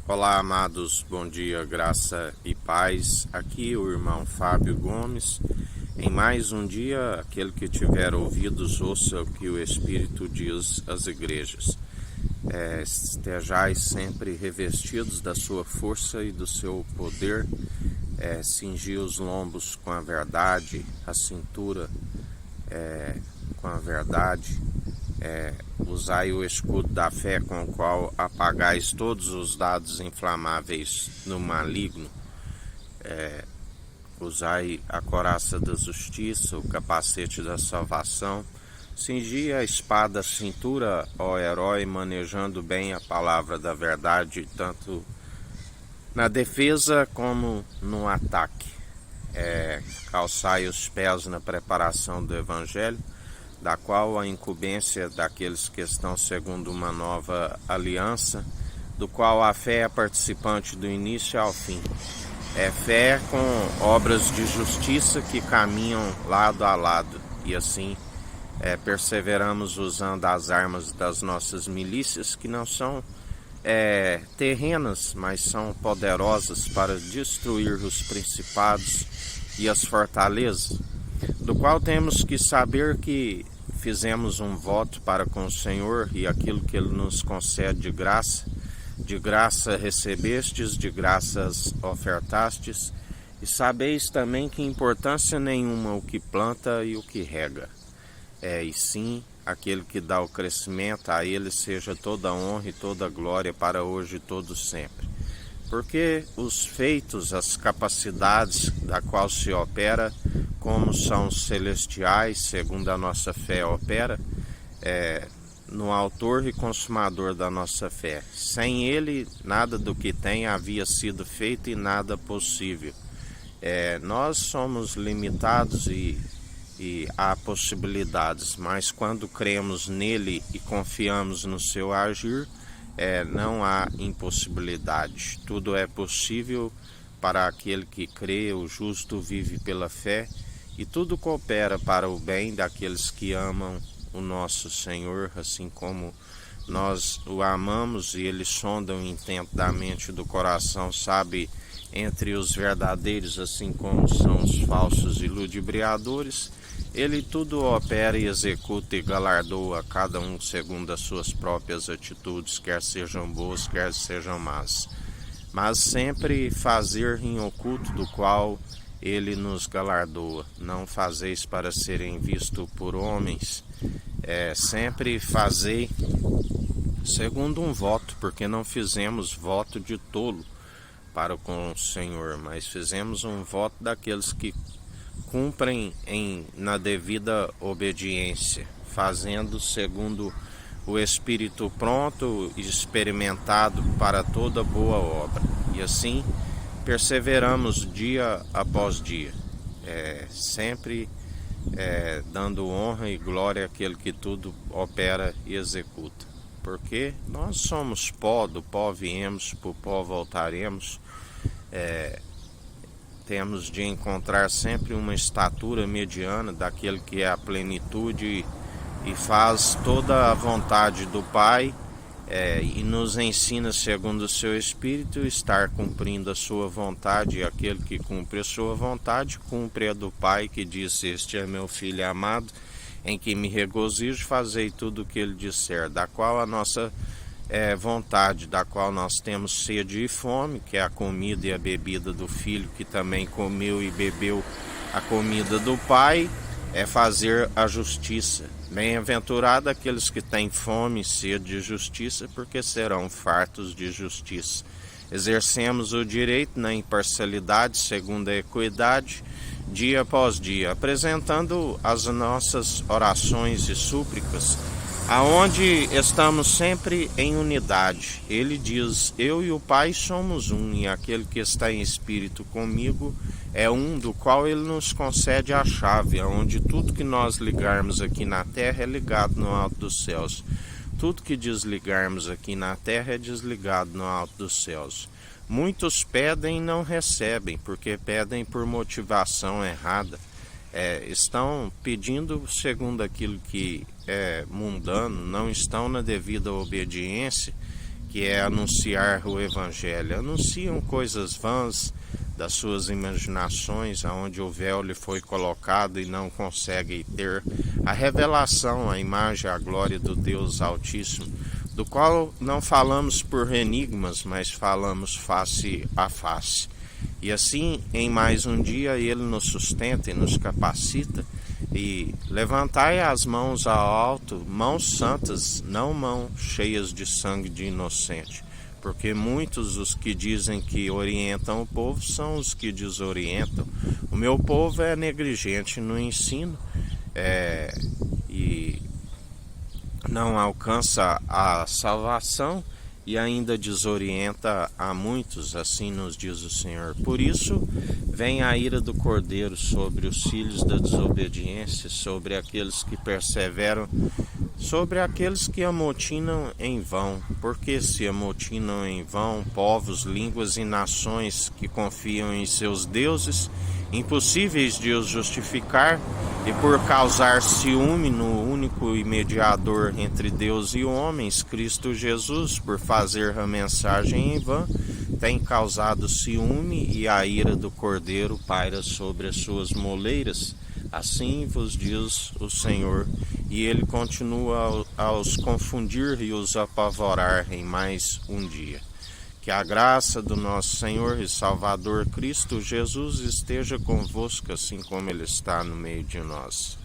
Olá, amados, bom dia, graça e paz. Aqui o irmão Fábio Gomes. Em mais um dia, aquele que tiver ouvidos, ouça o que o Espírito diz às igrejas. Estejais sempre revestidos da sua força e do seu poder. Cingi os lombos com a verdade, a cintura com a verdade. Usai o escudo da fé com o qual apagais todos os dados inflamáveis no maligno. Usai a couraça da justiça, o capacete da salvação. Cingi a espada à cintura, ó herói, manejando bem a palavra da verdade, tanto na defesa como no ataque. Calçai os pés na preparação do evangelho, da qual a incumbência daqueles que estão segundo uma nova aliança, do qual a fé é participante do início ao fim. É fé com obras de justiça que caminham lado a lado, e assim perseveramos usando as armas das nossas milícias, que não são terrenas, mas são poderosas para destruir os principados e as fortalezas, do qual temos que saber que fizemos um voto para com o Senhor, e aquilo que Ele nos concede de graça recebestes, de graças ofertastes, e sabeis também que importância nenhuma o que planta e o que rega, e sim aquele que dá o crescimento, a Ele seja toda a honra e toda a glória para hoje e todo sempre. Porque os feitos, as capacidades da qual se opera, como são os celestiais, segundo a nossa fé opera, no autor e consumador da nossa fé. Sem Ele, nada do que tem havia sido feito e nada possível. Nós somos limitados e há possibilidades, mas quando cremos nele e confiamos no seu agir, não há impossibilidade. Tudo é possível para aquele que crê, o justo vive pela fé, e tudo coopera para o bem daqueles que amam o nosso Senhor, assim como nós o amamos, e Ele sonda o intento da mente e do coração, sabe entre os verdadeiros, assim como são os falsos e ludibriadores. Ele tudo opera e executa e galardoa cada um segundo as suas próprias atitudes, quer sejam boas, quer sejam más. Mas sempre fazer em oculto, do qual Ele nos galardoa. Não fazeis para serem vistos por homens. Sempre fazei segundo um voto, porque não fizemos voto de tolo para com o Senhor, mas fizemos um voto daqueles que cumprem na devida obediência, fazendo segundo o Espírito pronto e experimentado para toda boa obra. E assim perseveramos dia após dia, sempre dando honra e glória àquele que tudo opera e executa. Porque nós somos pó, do pó viemos, para o pó voltaremos. Temos de encontrar sempre uma estatura mediana daquele que é a plenitude e faz toda a vontade do Pai, e nos ensina segundo o seu Espírito estar cumprindo a sua vontade, e aquele que cumpre a sua vontade cumpre a do Pai, que disse: este é meu Filho amado, em que me regozijo, fazei tudo o que ele disser, da qual a nossa vontade, da qual nós temos sede e fome, que é a comida e a bebida do Filho, que também comeu e bebeu a comida do Pai, é fazer a justiça. Bem-aventurado aqueles que têm fome e sede de justiça, porque serão fartos de justiça. Exercemos o direito na imparcialidade, segundo a equidade, dia após dia, apresentando as nossas orações e súplicas, aonde estamos sempre em unidade. Ele diz: eu e o Pai somos um, e aquele que está em espírito comigo é um, do qual Ele nos concede a chave, aonde tudo que nós ligarmos aqui na terra é ligado no alto dos céus. Tudo que desligarmos aqui na terra é desligado no alto dos céus. Muitos pedem e não recebem, porque pedem por motivação errada. Estão pedindo segundo aquilo que é mundano, não estão na devida obediência, que é anunciar o Evangelho. Anunciam coisas vãs das suas imaginações, aonde o véu lhe foi colocado e não consegue ter a revelação, a imagem, a glória do Deus Altíssimo, do qual não falamos por enigmas, mas falamos face a face. E assim, em mais um dia, Ele nos sustenta e nos capacita. E levantai as mãos ao alto, mãos santas, não mãos cheias de sangue de inocente. Porque muitos os que dizem que orientam o povo são os que desorientam. O meu povo é negligente no ensino e não alcança a salvação e ainda desorienta a muitos, assim nos diz o Senhor. Por isso vem a ira do Cordeiro sobre os filhos da desobediência, sobre aqueles que perseveram, sobre aqueles que amotinam em vão. Porque se amotinam em vão povos, línguas e nações que confiam em seus deuses, impossíveis de os justificar, e por causar ciúme no único mediador entre Deus e homens, Cristo Jesus, por fazer a mensagem em vão, tem causado ciúme, e a ira do Cordeiro paira sobre as suas moleiras. Assim vos diz o Senhor, e ele continua a os confundir e os apavorar em mais um dia. Que a graça do nosso Senhor e Salvador Cristo Jesus esteja convosco, assim como Ele está no meio de nós.